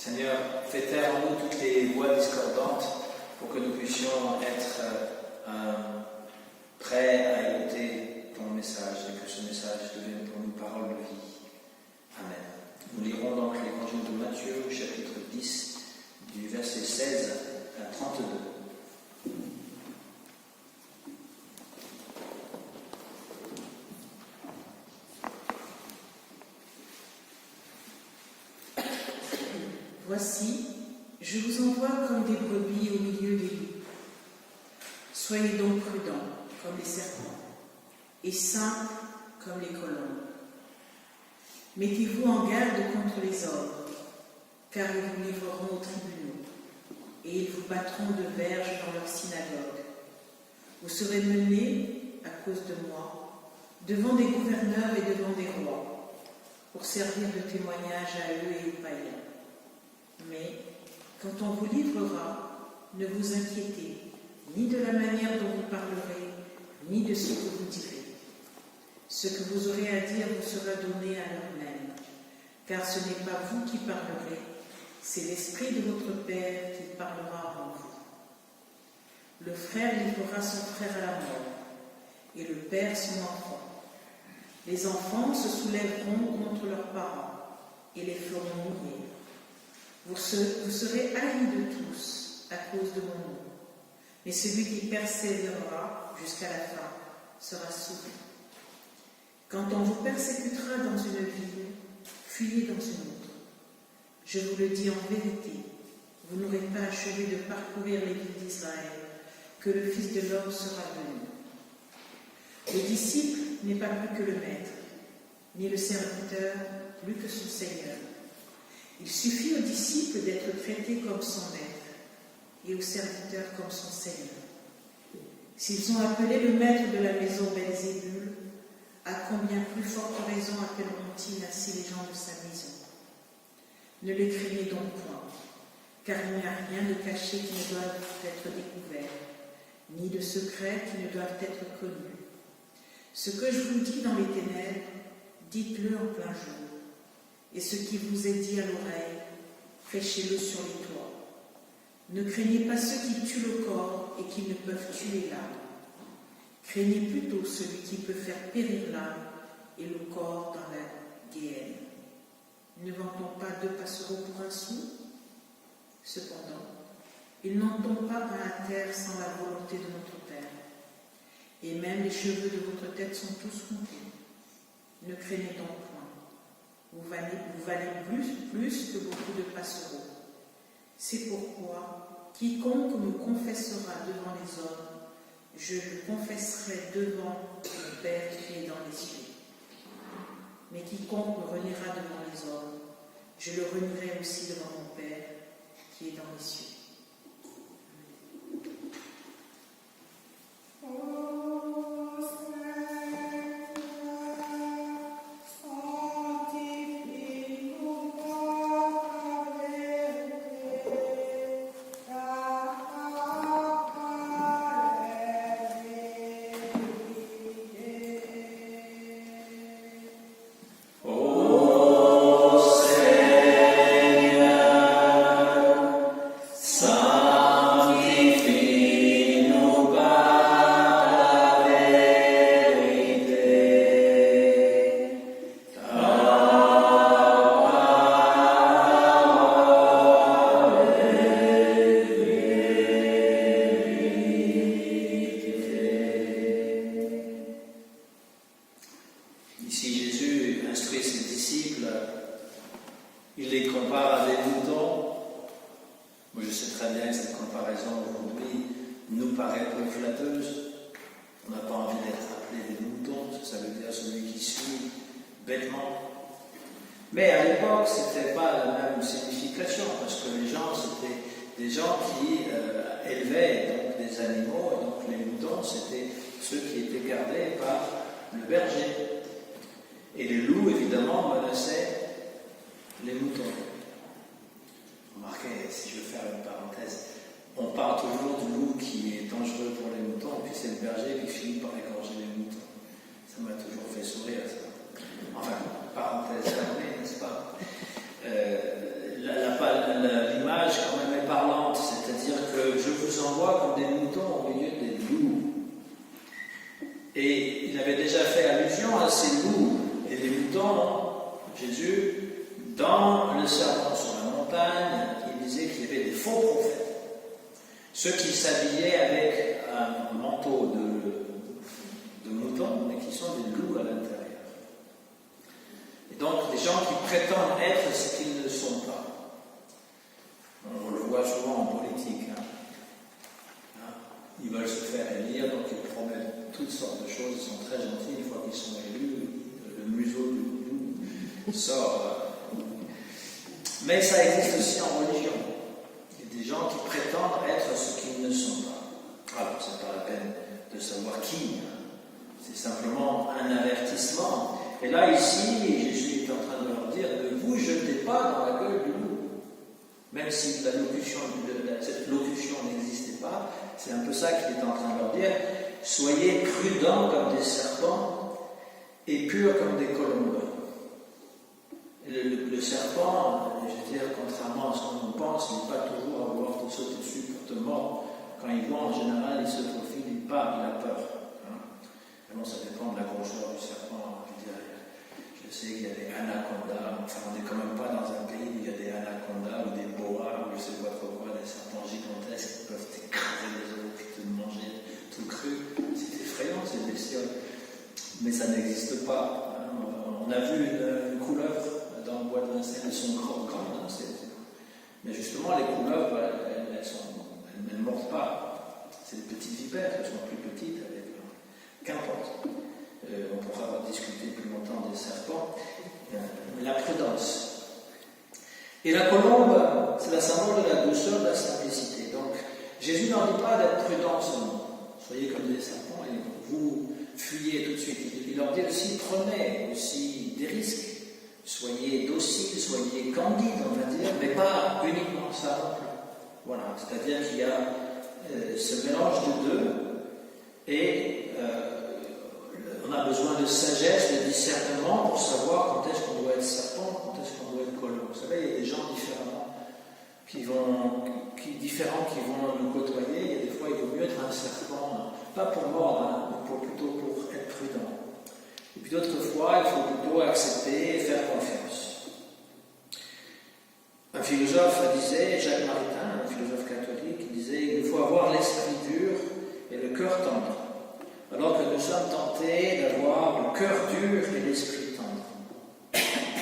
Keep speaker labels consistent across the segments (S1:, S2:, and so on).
S1: Seigneur, fais taire en nous toutes les voix discordantes pour que nous puissions être prêts à écouter ton message et que ce message devienne pour nous parole de vie. Amen. Nous lirons donc l'évangile de Matthieu, chapitre 10, du verset 16 à 32.
S2: Voici, je vous envoie comme des brebis au milieu des loups. Soyez donc prudents comme les serpents et simples comme les colombes. Mettez-vous en garde contre les hommes, car ils vous livreront aux tribunaux et ils vous battront de verges dans leurs synagogues. Vous serez menés, à cause de moi, devant des gouverneurs et devant des rois, pour servir de témoignage à eux et aux païens. Mais, quand on vous livrera, ne vous inquiétez ni de la manière dont vous parlerez, ni de ce que vous direz. Ce que vous aurez à dire vous sera donné à l'heure même, car ce n'est pas vous qui parlerez, c'est l'Esprit de votre Père qui parlera en vous. Le frère livrera son frère à la mort, et le père son enfant. Les enfants se soulèveront contre leurs parents, et les feront mourir. Vous serez haïs de tous à cause de mon nom, mais celui qui persévérera jusqu'à la fin sera sauvé. Quand on vous persécutera dans une ville, fuyez dans une autre. Je vous le dis en vérité, vous n'aurez pas achevé de parcourir les villes d'Israël que le Fils de l'homme sera venu. Le disciple n'est pas plus que le maître, ni le serviteur plus que son Seigneur. Il suffit au disciple d'être traité comme son maître et au serviteur comme son Seigneur. S'ils ont appelé le maître de la maison Belzébul, à combien plus forte raison appelleront-ils ainsi les gens de sa maison? Ne les craignez donc point, car il n'y a rien de caché qui ne doive être découvert, ni de secret qui ne doivent être connus. Ce que je vous dis dans les ténèbres, dites-le en plein jour. Et ce qui vous est dit à l'oreille, prêchez-le sur les toits. Ne craignez pas ceux qui tuent le corps et qui ne peuvent tuer l'âme. Craignez plutôt celui qui peut faire périr l'âme et le corps dans la guéhenne. Ne vend-on pas 2 passereaux pour un sou? Cependant, ils n'en tombent pas à terre sans la volonté de notre Père. Et même les cheveux de votre tête sont tous comptés. Ne craignez donc point. Vous valez plus que beaucoup de passereaux. C'est pourquoi, quiconque me confessera devant les hommes, je le confesserai devant mon Père qui est dans les cieux. Mais quiconque me reniera devant les hommes, je le renierai aussi devant mon Père qui est dans les cieux.
S1: Mais à l'époque, ce n'était pas la même signification, parce que les gens, c'était des gens qui élevaient donc, des animaux, et donc les moutons, c'était ceux qui étaient gardés par le berger. Et les loups, évidemment, menaçaient les moutons. Remarquez, si je veux faire une parenthèse, on parle toujours du loup qui est dangereux pour les moutons, puis c'est le berger qui finit par égorger les moutons. Ça m'a toujours fait sourire, ça. Enfin, parenthèse fermée, n'est-ce pas? Et il avait déjà fait allusion à ces loups et les moutons, Jésus, dans le sermon sur la montagne. Il disait qu'il y avait des faux prophètes, ceux qui s'habillaient avec un manteau de mouton, mais qui sont des loups à l'intérieur. Et donc, des gens qui prétendent être ce qu'ils ne sont pas. On le voit souvent en politique. Ils veulent se faire élire, donc ils promettent toutes sortes de choses. Ils sont très gentils. Une fois qu'ils sont élus, le museau du loup sort. Mais ça existe aussi en religion. Il y a des gens qui prétendent être ce qu'ils ne sont pas. Alors, c'est pas la peine de savoir qui. C'est simplement un avertissement. Et là, ici, Jésus est en train de leur dire, ne vous jetez pas dans la gueule du loup. Même si cette locution n'existait pas, c'est un peu ça qu'il est en train de leur dire. Soyez prudents comme des serpents et purs comme des colombes. Le serpent, je veux dire, contrairement à ce qu'on pense, il n'est pas toujours à vouloir te sauter dessus pour te mordre. Quand il voit, en général, il se faufile, il part, il a peur. Bon, ça dépend de la grosseur du serpent. Je sais qu'il y a des anacondas, enfin on n'est quand même pas dans un pays où il y a des anacondas ou des boas, ou je ne sais pas trop quoi, des serpents gigantesques qui peuvent t'écraser les os, puis te manger tout cru. C'est effrayant ces bestioles. Mais ça n'existe pas. On a vu une couleuvre dans le bois de Vincennes, elles sont grandes, mais justement les couleuvres, elles ne mordent pas. C'est des petites vipères, elles sont plus petites. Qu'importe, on pourra discuter plus longtemps des serpents, la prudence. Et la colombe, c'est la symbole de la douceur, de la simplicité. Donc, Jésus n'en dit pas d'être prudent seulement. Soyez comme des serpents et vous fuyez tout de suite. Il leur dit aussi, prenez aussi des risques. Soyez dociles, soyez candides, on va dire, mais pas uniquement ça non plus. Voilà, c'est-à-dire qu'il y a ce mélange de deux. Et on a besoin de sagesse, de discernement pour savoir quand est-ce qu'on doit être serpent, quand est-ce qu'on doit être colombe. Vous savez, il y a des gens qui vont nous côtoyer. Il y a des fois, il vaut mieux être un serpent, pas pour mordre, mais plutôt pour être prudent. Et puis d'autres fois, il faut plutôt accepter et faire confiance. Un philosophe disait, Jacques Maritain, un philosophe catholique, disait il faut avoir l'esprit dur et le cœur tendre, alors que nous sommes tentés d'avoir le cœur dur et l'esprit tendre.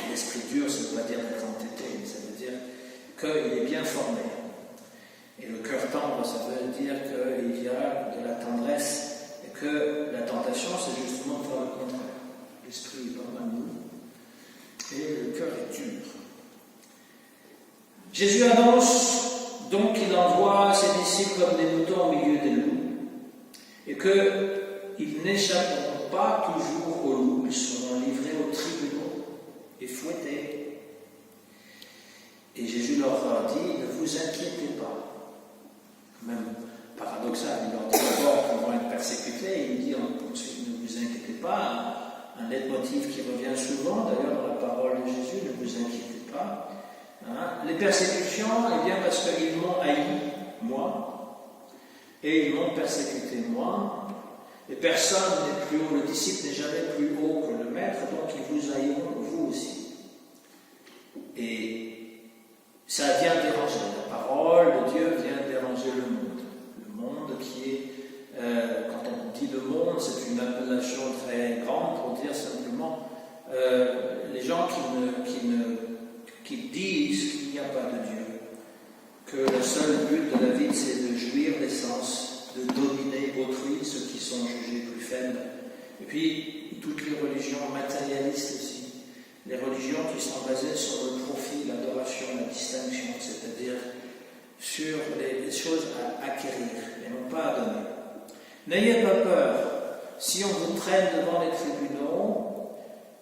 S1: L'esprit dur, ça ne veut pas dire d'être entêté, mais ça veut dire qu'il est bien formé. Et le cœur tendre, ça veut dire qu'il y a de la tendresse et que la tentation, c'est justement de faire le contraire. L'esprit est pas mal mou et le cœur est dur. Jésus annonce donc qu'il envoie ses disciples comme des moutons au milieu des loups, et qu'ils n'échapperont pas toujours aux loups, ils seront livrés aux tribunaux et fouettés. Et Jésus leur dit, ne vous inquiétez pas. Même paradoxal, il leur dit d'abord qu'ils vont être persécutés, et il dit ensuite, ne vous inquiétez pas. Un leitmotiv qui revient souvent, d'ailleurs, dans la parole de Jésus, ne vous inquiétez pas. Les persécutions, eh bien, parce qu'ils m'ont haï, moi, et ils m'ont persécuté, moi, et personne n'est plus haut, le disciple n'est jamais plus haut que le maître, donc ils vous haïront, vous aussi. Et ça vient déranger, la parole de Dieu vient déranger le monde qui est, quand on dit le monde, c'est une appellation très grande pour dire simplement les gens qui disent qu'il n'y a pas de Dieu, que le seul but de la vie c'est de jouir des sens, de dominer autrui, ceux qui sont jugés plus faibles, et puis toutes les religions matérialistes aussi, les religions qui sont basées sur le profit, l'adoration, la distinction, c'est-à-dire sur les choses à acquérir et non pas à donner. N'ayez pas peur, si on vous traîne devant les tribunaux,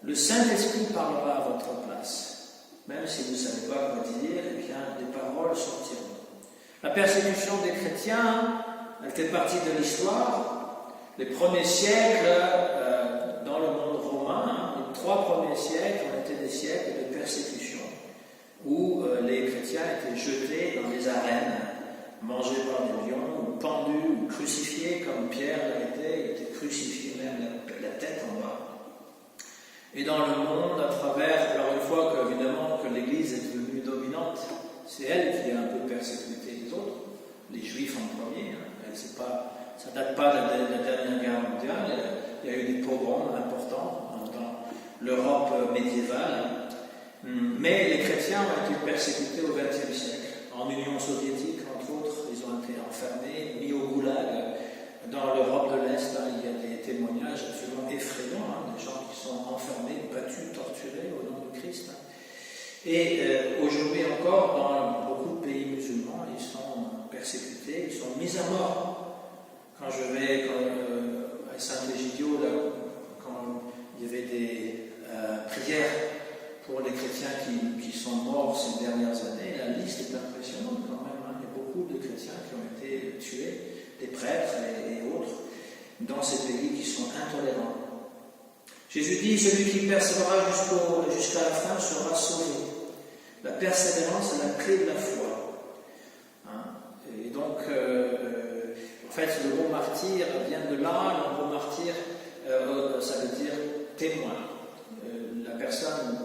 S1: le Saint-Esprit parlera à votre place. Même si vous ne savez pas quoi dire, eh bien, des paroles sortiront. La persécution des chrétiens, elle fait partie de l'histoire. Les premiers siècles, dans le monde romain, les 3 premiers siècles ont été des siècles de persécution, où les chrétiens étaient jetés dans des arènes, mangés par des lions, ou pendus, ou crucifiés, comme Pierre l'a été, il était crucifiés même la tête en bas. Et dans le monde, à travers, alors une fois évidemment que l'Église est devenue dominante, c'est elle qui a un peu persécuté les autres, les Juifs en premier. Ça ne date pas de la dernière guerre mondiale. Il y a eu des pogroms importants dans l'Europe médiévale. Mais les chrétiens ont été persécutés au XXe siècle. En Union soviétique, entre autres, ils ont été enfermés, mis au goulag. Dans l'Europe de l'Est, il y a des témoignages absolument effrayants, des gens qui sont enfermés, battus, torturés au nom de Christ. Et aujourd'hui encore, dans beaucoup de pays musulmans, ils sont persécutés, ils sont mis à mort. Quand je vais à Saint-Égidio, quand il y avait des prières pour les chrétiens qui sont morts ces dernières années, la liste est impressionnante quand même. Il y a beaucoup de chrétiens qui ont été tués, des prêtres et autres, dans ces pays qui sont intolérants. Jésus dit, celui qui persévérera jusqu'à la fin sera sauvé. La persévérance est la clé de la foi. Et donc, en fait, le mot martyr vient de là. Le mot martyr, ça veut dire témoin. La personne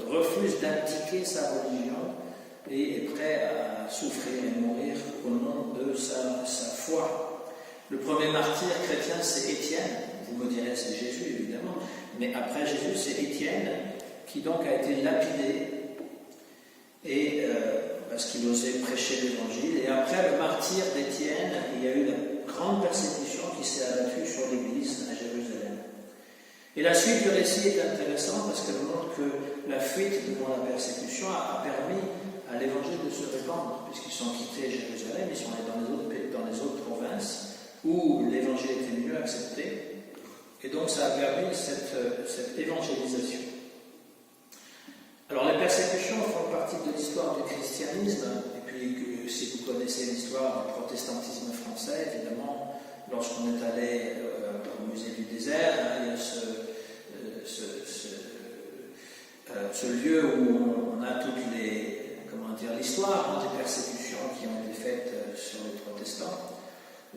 S1: refuse d'abdiquer sa religion et est prêt à souffrir et mourir au nom de sa foi. Le premier martyr chrétien, c'est Étienne. Vous me direz, c'est Jésus, évidemment. Mais après Jésus, c'est Étienne, qui donc a été lapidé, parce qu'il osait prêcher l'Évangile. Et après le martyr d'Étienne, il y a eu la grande persécution qui s'est abattue sur l'Église à Jérusalem. Et la suite du récit est intéressante parce qu'elle montre que la fuite devant la persécution a permis à l'Évangile de se répandre, puisqu'ils sont quittés Jérusalem, ils sont allés dans les autres provinces où l'Évangile était mieux accepté. Et donc ça a permis cette évangélisation. Alors les persécutions font partie de l'histoire du christianisme, et puis si vous connaissez l'histoire du protestantisme français, évidemment, lorsqu'on est allé au musée du désert, il y a ce lieu où on a toutes l'histoire des persécutions qui ont été faites sur les protestants.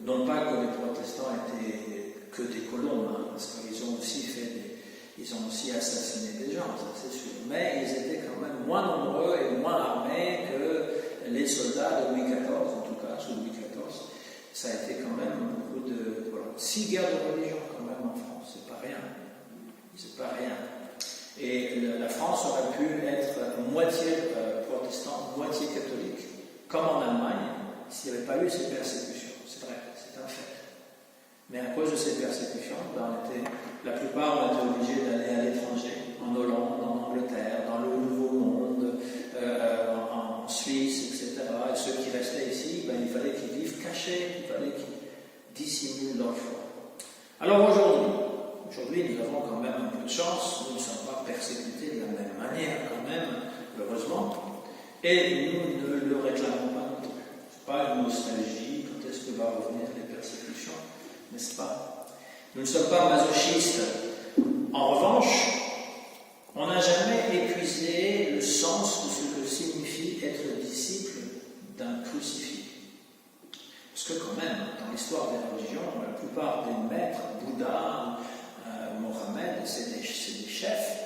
S1: Non pas que les protestants étaient que des colombes, parce qu'ils ont aussi assassiné des gens, ça c'est sûr. Mais ils étaient quand même moins nombreux et moins armés que les soldats de Louis XIV, en tout cas sous Louis XIV. Ça a été quand même beaucoup de... Voilà, 6 guerres de religion quand même en France, c'est pas rien. C'est pas rien. Et la France aurait pu être moitié protestante, moitié catholique, comme en Allemagne, s'il n'y avait pas eu ces persécutions. C'est vrai, c'est un fait. Mais à cause de ces persécutions, la plupart ont été obligés d'aller à l'étranger, en Hollande, en Angleterre, dans le Nouveau Monde, en Suisse, etc. Et ceux qui restaient ici, il fallait qu'ils vivent cachés, il fallait qu'ils dissimulent leur foi. Alors aujourd'hui, nous avons quand même un peu de chance, nous ne sommes pas persécutés de la même manière quand même, heureusement, et nous ne le réclamons pas non plus. Ce n'est pas une nostalgie, quand est-ce que va revenir les persécutions, n'est-ce pas? Nous ne sommes pas masochistes. En revanche, on n'a jamais épuisé le sens de ce que signifie être disciple d'un crucifié. Parce que quand même, dans l'histoire des religions, la plupart des maîtres, Bouddha, Mohammed, c'est des chefs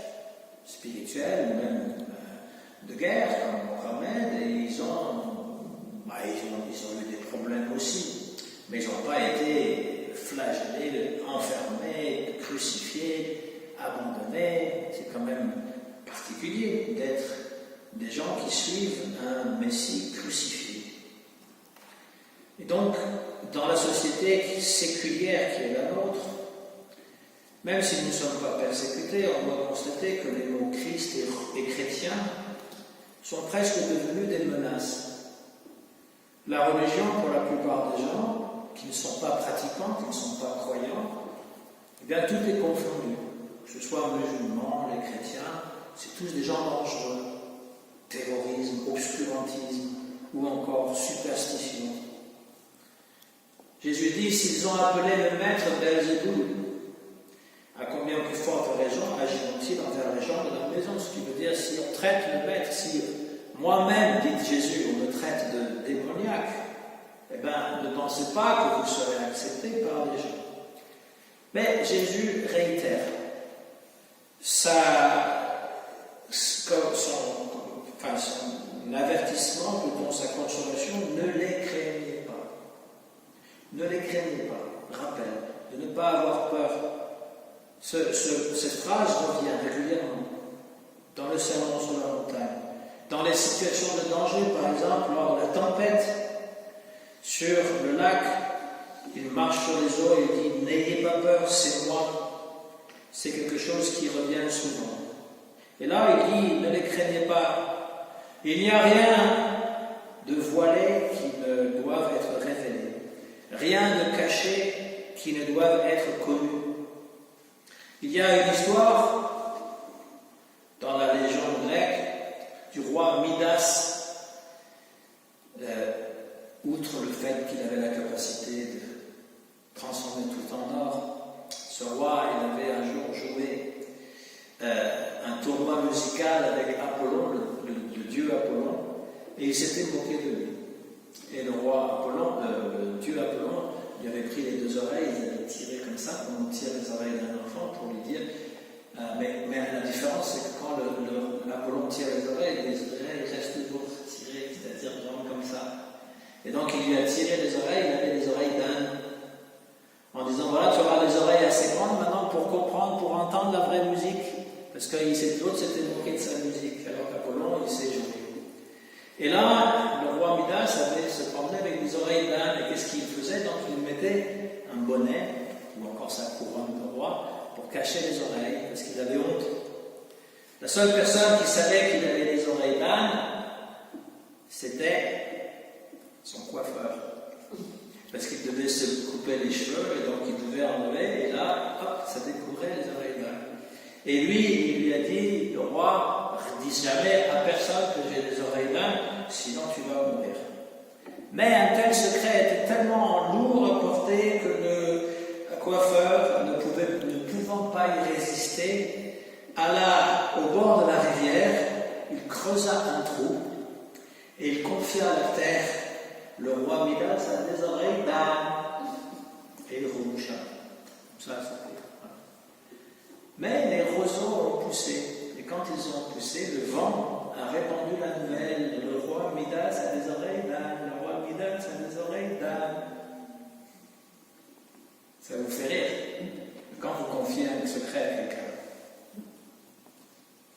S1: spirituels ou même de guerre comme Mohammed, et ils ont eu des problèmes aussi, mais ils n'ont pas été flagellés, enfermés, crucifiés, abandonnés. C'est quand même particulier d'être des gens qui suivent un Messie crucifié. Et donc, dans la société séculière qui est la nôtre, même si nous ne sommes pas persécutés, on doit constater que les mots Christ et chrétien sont presque devenus des menaces. La religion, pour la plupart des gens, qui ne sont pas pratiquants, qui ne sont pas croyants, eh bien tout est confondu. Que ce soit musulmans, les chrétiens, c'est tous des gens dangereux. Terrorisme, obscurantisme, ou encore superstition. Jésus dit, s'ils ont appelé le maître Belzéboul, à combien plus forte raison agiront-ils envers les gens de leur maison? Ce qui veut dire, si on traite le maître, si moi-même, dit Jésus, on me traite de démoniaque, eh bien, ne pensez pas que vous serez accepté par les gens. Mais Jésus réitère son avertissement, plutôt sa consolation, ne les craignez pas. Ne les craignez pas. Rappel, de ne pas avoir peur. Cette phrase revient régulièrement dans le sermon sur la montagne. Dans les situations de danger, par exemple, lors de la tempête, sur le lac, il marche sur les eaux et il dit « N'ayez pas peur, c'est moi ». C'est quelque chose qui revient souvent. Et là, il dit « Ne les craignez pas. Il n'y a rien de voilé qui ne doive être révélé. Rien de caché qui ne doive être connu. » Il y a une histoire dans la légende grecque du roi Midas, outre le fait qu'il avait la capacité de transformer tout en or. Ce roi, il avait un jour joué un tournoi musical avec Apollon, le dieu Apollon, et il s'était moqué de lui. Et le roi Apollon, le dieu Apollon, il avait pris les deux oreilles, il avait tiré comme ça, comme on tire les oreilles d'un enfant pour lui dire. Mais la différence, c'est que quand Apollon tire les oreilles restent toujours tirées, c'est-à-dire vraiment comme ça. Et donc il lui a tiré les oreilles, il avait les oreilles d'âne. En disant, voilà, tu auras les oreilles assez grandes maintenant pour comprendre, pour entendre la vraie musique. Parce que l'autre s'était moqué de sa musique, alors qu'Apollon, il s'est joué. Et là, le roi Midas avait se promenait avec des oreilles d'âne. Et qu'est-ce qu'il faisait? Donc il mettait un bonnet, ou encore sa couronne de roi, pour cacher les oreilles, parce qu'il avait honte. La seule personne qui savait qu'il avait les oreilles d'âne, c'était son coiffeur. Parce qu'il devait se couper les cheveux, et donc il devait enlever, et là, hop, ça découvrait les oreilles d'âne. Et lui, il lui a dit, le roi, ne dis jamais à personne que j'ai des oreilles d'âne, sinon tu vas mourir. Mais un tel secret était tellement lourd à porter que le coiffeur, ne pouvant pas y résister, alla au bord de la rivière, il creusa un trou, et il confia à la terre. Le roi Midas a des oreilles d'âne. Et il remoucha. Ça, ça fait. Voilà. Mais les roseaux ont poussé. Et quand ils ont poussé, le vent a répandu la nouvelle. Le roi Midas a des oreilles d'âne. Le roi Midas a des oreilles d'âne. Ça vous fait rire. Quand vous confiez un secret à quelqu'un,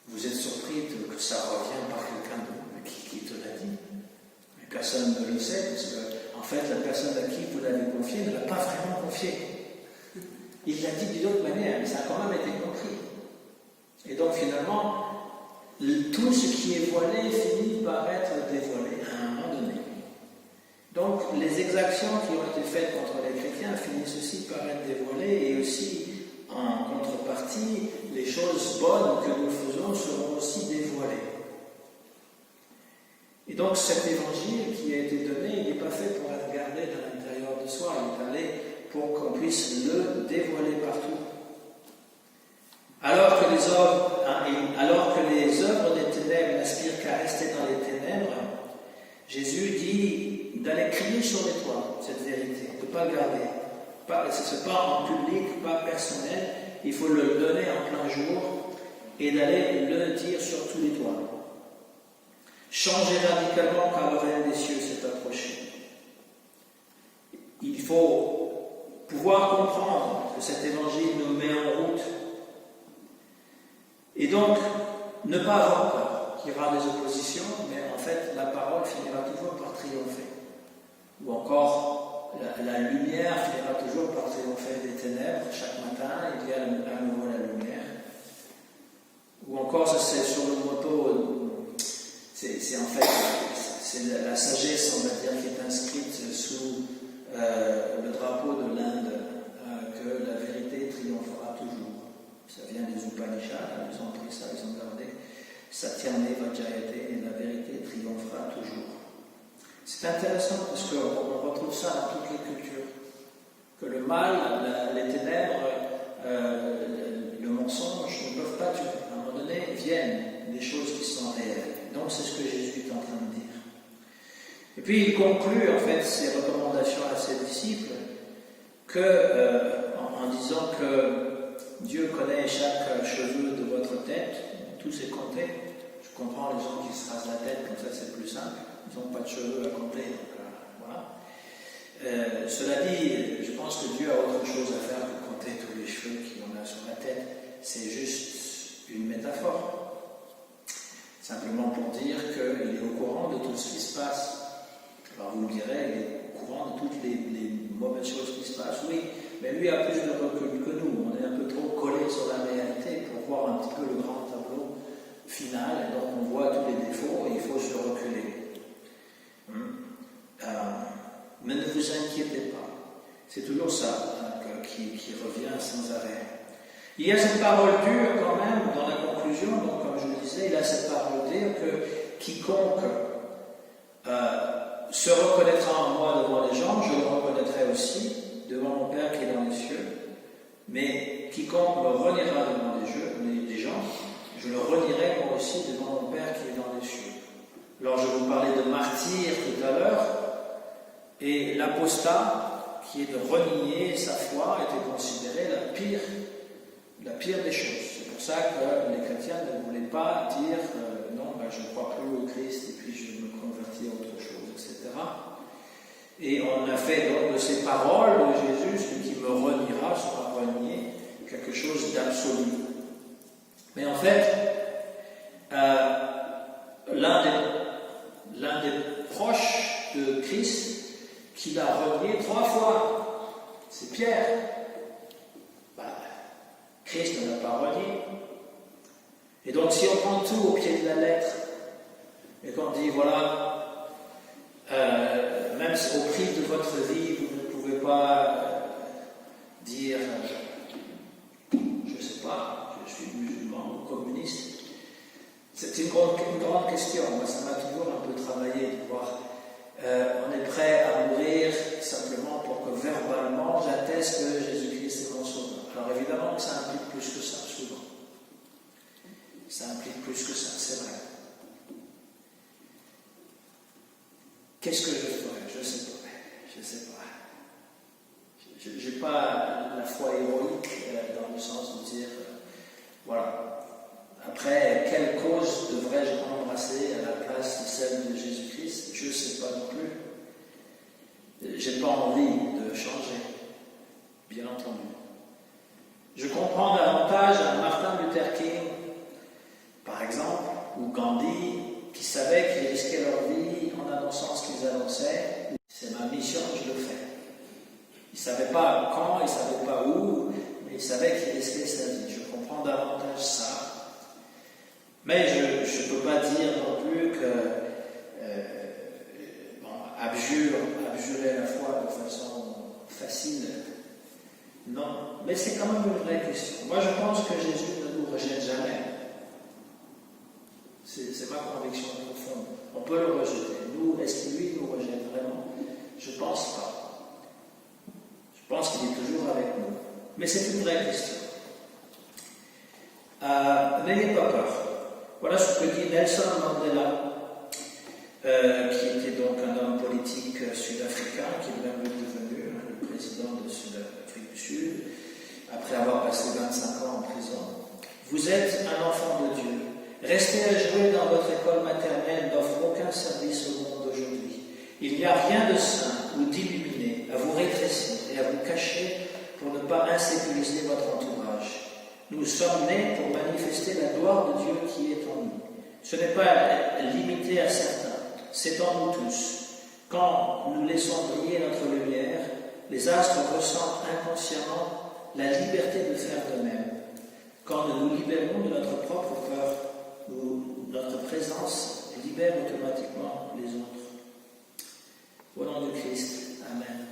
S1: vous êtes surpris que ça revienne par quelqu'un qui te l'a dit. Personne ne le sait, parce que, en fait, la personne à qui vous l'avez confié ne l'a pas vraiment confié. Il l'a dit d'une autre manière, mais ça a quand même été compris. Et donc, finalement, tout ce qui est voilé finit par être dévoilé à un moment donné. Donc, les exactions qui ont été faites contre les chrétiens finissent aussi par être dévoilées, et aussi, en contrepartie, les choses bonnes que nous faisons seront aussi dévoilées. Et donc cet évangile qui a été donné, il n'est pas fait pour être gardé dans l'intérieur de soi, il est allé pour qu'on puisse le dévoiler partout. Alors que les œuvres des ténèbres n'aspirent qu'à rester dans les ténèbres, Jésus dit d'aller crier sur les toits cette vérité, de ne pas le garder. Ce n'est pas en public, pas personnel, il faut le donner en plein jour et d'aller le dire sur tous les toits. Changer radicalement car le règne des cieux s'est approché. Il faut pouvoir comprendre que cet évangile nous met en route. Et donc, ne pas avoir peur qu'il y aura des oppositions, mais en fait, la parole finira toujours par triompher. Ou encore, la lumière finira toujours par triompher des ténèbres. Chaque matin, il y a à nouveau la lumière. Ou encore, ça c'est sur le motto. C'est en fait la sagesse, on va dire, qui est inscrite sous le drapeau de l'Inde, que la vérité triomphera toujours. Ça vient des Upanishads, ils ont pris ça, ils ont gardé. Satyane Vajayate, et la vérité triomphera toujours. C'est intéressant parce qu'on retrouve ça dans toutes les cultures. Que le mal, les ténèbres, le mensonge ne peuvent pas tuer. À un moment donné, viennent des choses qui sont réelles. Donc c'est ce que Jésus est en train de dire. Et puis il conclut en fait ses recommandations à ses disciples que, en en disant que Dieu connaît chaque cheveu de votre tête, tout est compté. Je comprends les gens qui se rasent la tête, comme ça c'est plus simple, ils n'ont pas de cheveux à compter, donc voilà. Cela dit, je pense que Dieu a autre chose à faire que compter tous les cheveux qu'il en a sur la tête. C'est juste une métaphore. Simplement pour dire qu'il est au courant de tout ce qui se passe. Alors vous me direz, il est au courant de toutes les mauvaises choses qui se passent. Oui, mais lui a plus de recul que nous. On est un peu trop collé sur la réalité pour voir un petit peu le grand tableau final. Et donc on voit tous les défauts et il faut se reculer. Mais ne vous inquiétez pas. C'est toujours ça qui revient sans arrêt. Il y a cette parole dure quand même dans la conclusion, donc comme je le disais, il a cette parole dure que quiconque se reconnaîtra en moi devant les gens, je le reconnaîtrai aussi devant mon Père qui est dans les cieux. Mais quiconque me reniera devant les gens, je le renierai moi aussi devant mon Père qui est dans les cieux. Alors je vous parlais de martyr tout à l'heure, et l'apostat, qui est de renier sa foi, était considéré la pire des choses. C'est pour ça que les chrétiens ne voulaient pas dire non, je ne crois plus au Christ et puis je me convertis à autre chose, etc. Et on a fait donc de ces paroles de Jésus, celui qui me reniera sera renié, quelque chose d'absolu. Mais en fait, l'un des proches de Christ qui l'a renié 3 fois, c'est Pierre. Christ ne l'a pas renié. Et donc si on prend tout au pied de la lettre, et qu'on dit voilà, même au prix de votre vie, vous ne pouvez pas dire, je ne sais pas, je suis musulman ou communiste. C'est une grande question. Moi, ça m'a toujours un peu travaillé de voir. On est prêt à mourir simplement pour que verbalement j'atteste que Jésus-Christ est mon sauveur. Alors évidemment que ça implique plus que ça, souvent. Ça implique plus que ça, c'est vrai. Qu'est-ce que je ferais? Je ne sais pas. Je ne sais pas. Je n'ai pas la foi héroïque dans le sens de dire, voilà. Après, quelle cause devrais-je embrasser à la place de celle de Jésus-Christ? Je ne sais pas non plus. Je n'ai pas envie de changer, bien entendu. Je comprends davantage un Martin Luther King, par exemple, ou Gandhi, qui savaient qu'ils risquaient leur vie en annonçant ce qu'ils annonçaient. C'est ma mission, je le fais. Ils ne savaient pas quand, ils ne savaient pas où, mais ils savaient qu'ils risquaient sa vie. Je comprends davantage ça. Mais je ne peux pas dire non plus que abjurer la foi de façon facile. Non, mais c'est quand même une vraie question. Moi, je pense que Jésus ne nous rejette jamais. C'est ma conviction profonde. On peut le rejeter. Nous, est-ce que lui nous rejette vraiment? Je ne pense pas. Je pense qu'il est toujours avec nous. Mais c'est une vraie question. N'ayez pas peur. Voilà ce que dit Nelson Mandela, qui était donc un homme politique sud-africain, qui est même devenu le président de l'Afrique du Sud, après avoir passé 25 ans en prison. Vous êtes un enfant de Dieu. Rester à jouer dans votre école maternelle n'offre aucun service au monde d'aujourd'hui. Il n'y a rien de saint ou d'illuminé à vous rétrécir et à vous cacher pour ne pas insécuriser votre entourage. Nous sommes nés pour manifester la gloire de Dieu qui est en nous. Ce n'est pas limité à certains, c'est en nous tous. Quand nous laissons briller notre lumière, les astres ressentent inconsciemment la liberté de faire de même. Quand nous nous libérons de notre propre peur, notre présence libère automatiquement les autres. Au nom de Christ, Amen.